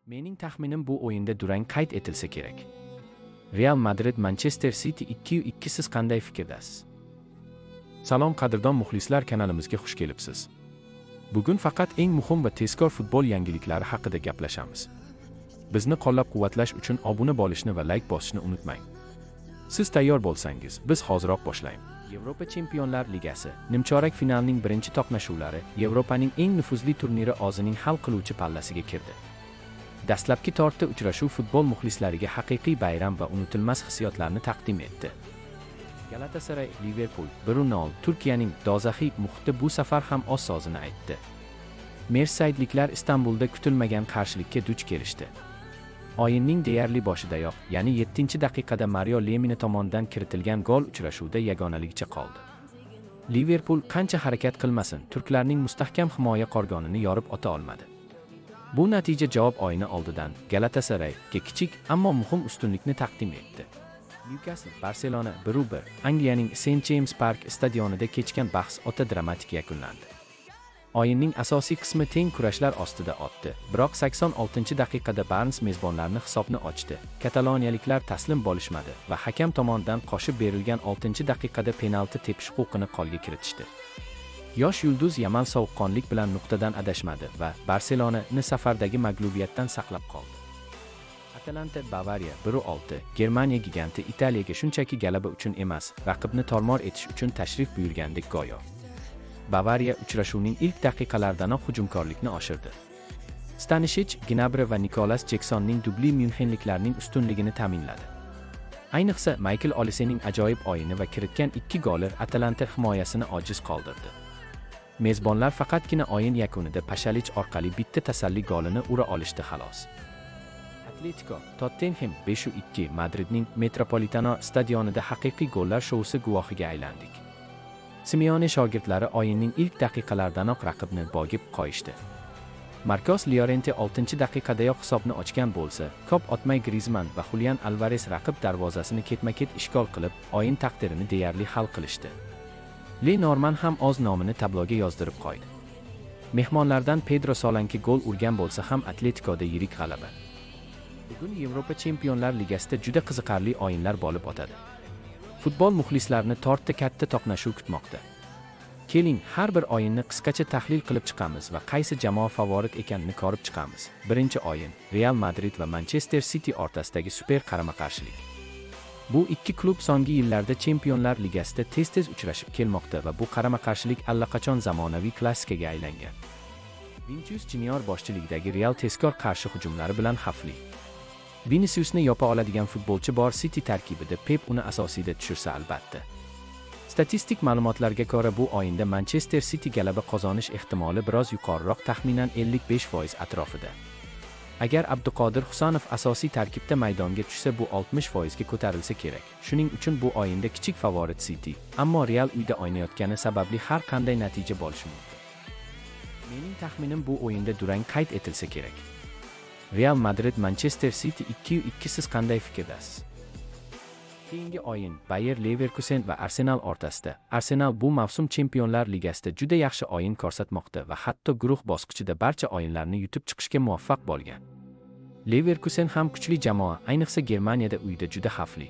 Mening taxminim bu o'yinda durang qayd etilsa kerak. Real Madrid Manchester City 2-2 siz qanday fikrdasiz? Salom qadrdon muxlislar, kanalimizga xush kelibsiz. Bugun faqat eng muhim va tezkor futbol yangiliklari haqida gaplashamiz. Bizni qo'llab-quvvatlash uchun obuna bo'lishni va like bosishni unutmang. Siz tayyor bo'lsangiz, biz hoziroq boshlaymiz. Yevropa Chempionlar Ligasi nimchorak finalning birinchi to'qnashuvlari Yevropaning eng nufuzli turniri o'zining hal qiluvchi pallasiga kirdi. Dastlabki to'rtta uchrashuv futbol muxlislariga haqiqiy bayram va unutilmas hissiyotlarni taqdim etdi. Galatasaray Liverpool 1-0 Turkiyaning dozaxiy muhiti bu safar ham o'z sozini aytdi. Merseydliklar Istanbulda kutilmagan qarshilikka duch kelishdi. O'yinning deyarli boshidayoq, ya'ni 7-daqiqada Mario Lemina tomonidan kiritilgan gol uchrashuvda yagonalikcha qoldi. Liverpool qancha harakat qilmasin, turklarning mustahkam himoya qo'rg'onini yorib o'ta olmadi. Bu natija javob o'yini oldidan Galatasarayga kichik, ammo muhim ustunlikni taqdim etdi. Newcastle Barcelona 1-1 Angliyaning St. James Park stadionida kechgan bahs o'ta dramatik yakunlandi. O'yinning asosiy qismi teng kurashlar ostida o'tdi, biroq 86-daqiqada Barnes mezbonlarni hisobni ochdi. Kataloniyaliklar taslim bo'lishmadi va hakam tomonidan qo'shib berilgan 6-daqiqada penalti tepish huquqini qo'lga kiritishdi. Yosh yulduz Yamal sovuqqonlik bilan nuqtadan adashmadi va Barselonani safardagi mag'lubiyatdan saqlab qoldi. Atalanta Bavariya 1-6 Germaniya giganti Italiyaga shunchaki g'alaba uchun emas, raqibni tormor etish uchun tashrif buyurgandek go'yo. Bavariya uchrashuvning ilk daqiqalaridanoq hujumkorlikni oshirdi. Stanisic, Gnabry va Nikolas Jeksonning dubli myunxenliklarning ustunligini ta'minladi. Ayniqsa Michael Olisening ajoyib o'yini va kiritgan 2 goli Atalanta himoyasini ojiz qoldirdi. Mezbonlar faqatgina o'yin yakunida Pashalich orqali bitta tasalli golini ura olishdi xolos. Atletico Tottenham 5-2 Madridning Metropolitano stadionida haqiqiy gollar shousi guvohiga aylandik. Simeone shogirdlari o'yinning ilk daqiqalaridanoq raqibni bo'g'ib qo'yishdi. Marcos Llorente 6-daqiqadayoq hisobni ochgan bo'lsa, ko'p o'tmay Griezmann va Julian Alvarez raqib darvozasini ketma-ket ishg'ol qilib, o'yin taqdirini deyarli hal qilishdi. Lenormand ham o'z nomini tabloga yozdirib qo'ydi. Mehmonlardan Pedro Solanke gol urgan bo'lsa ham Atleticoda yirik g'alaba. Bugun Yevropa Chempionlar Ligasida juda qiziqarli o'yinlar bo'lib o'tadi. Futbol muxlislarini to'rtta katta to'qnashuv kutmoqda. Keling, har bir o'yinni qisqacha tahlil qilib chiqamiz va qaysi jamoa favorit ekanini ko'rib chiqamiz. Birinchi o'yin Real Madrid va Manchester City o'rtasidagi super qarama-qarshilik. Bu ikki klub so'nggi yillarda Chempionlar Ligasida tez-tez uchrashib kelmoqda va bu qarama-qarshilik allaqachon zamonaviy klassikaga aylangan. Vinicius Junior boshchiligidagi Real tezkor qarshi hujumlari bilan xavfli. Viniciusni yopa oladigan futbolchi bor City tarkibida, Pep uni asosiyda tushirsa albatta. Statistik ma'lumotlarga ko'ra bu o'yinda Manchester City g'alaba qozonish ehtimoli biroz yuqoriroq, taxminan 55% atrofida. Agar Abduqodir Husanov asosiy tarkibda maydonga tushsa, bu 60% ga ko'tarilsa kerak. Shuning uchun bu o'yinda kichik favorit City, ammo Real uyda o'ynayotgani sababli har qanday natija bo'lishi mumkin. Mening taxminim bu o'yinda durang qayd etilsa kerak. Real Madrid Manchester City 2-2 siz qanday fikrdasiz? Keyingi o'yin Bayer Leverkusen va Arsenal o'rtasida. Arsenal bu mavsum Chempionlar Ligasida juda yaxshi o'yin ko'rsatmoqda va hatto guruh bosqichida barcha o'yinlarni yutib chiqishga muvaffaq bo'lgan. Leverkusen ham kuchli jamoa, ayniqsa Germaniyada uyda juda xavfli.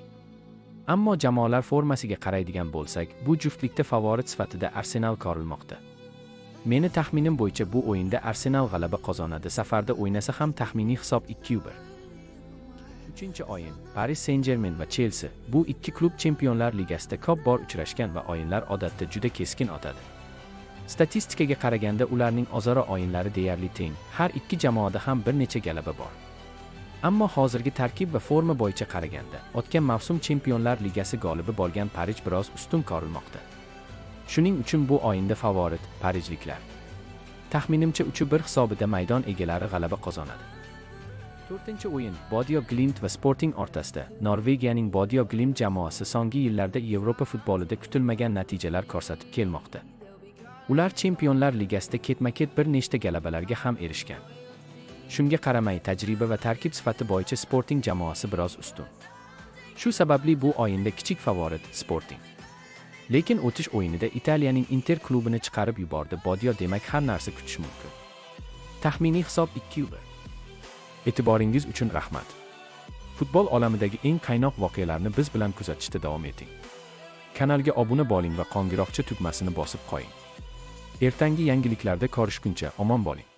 Ammo jamoalar formasiga qaraydigan bo'lsak, bu juftlikda favorit sifatida Arsenal ko'rilmoqda. Meni taxminim bo'yicha bu o'yinda Arsenal g'alaba qozonadi. Safarda o'ynasa ham taxminiy hisob 2-1. Uchinchi o'yin Paris Saint-Germain va Chelsea. Bu ikki klub Chempionlar Ligasida ko'p bor uchrashgan va o'yinlar odatda juda keskin o'tadi. Statistikaga qaraganda ularning o'zaro o'yinlari deyarli teng. Har ikki jamoada ham bir necha g'alaba bor. Ammo hozirgi tarkib va forma bo'yicha qaraganda, o'tgan mavsum Chempionlar Ligasi g'olibi bo'lgan Parij biroz ustun ko'rilmoqda. Shuning uchun bu o'yinda favorit parijliklar. Taxminimcha 3-1 hisobida maydon egalari g'alaba qozonadi. To'rtinchi o'yin Bodio Glimt va Sporting o'rtasida. Norvegiyaning Bodio Glimt jamoasi so'nggi yillarda Yevropa futbolida kutilmagan natijalar ko'rsatib kelmoqda. Ular Chempionlar Ligasida ketma-ket bir nechta g'alabalarga ham erishgan. Shunga qaramay, tajriba va tarkib sifati bo'yicha Sporting jamoasi biroz ustun. Shu sababli bu o'yinda kichik favorit Sporting. Lekin o'tish o'yinida Italiyaning Inter klubini chiqarib yubordi Bodio, demak har narsa kutish mumkin. Taxminiy hisob 2-1. E'tiboringiz uchun rahmat. Futbol olamidagi eng qaynoq voqealarni biz bilan kuzatishda davom eting. Kanalga obuna bo'ling va qo'ng'iroqcha tugmasini bosib qo'ying. Ertangi yangiliklarda ko'rishguncha omon bo'ling.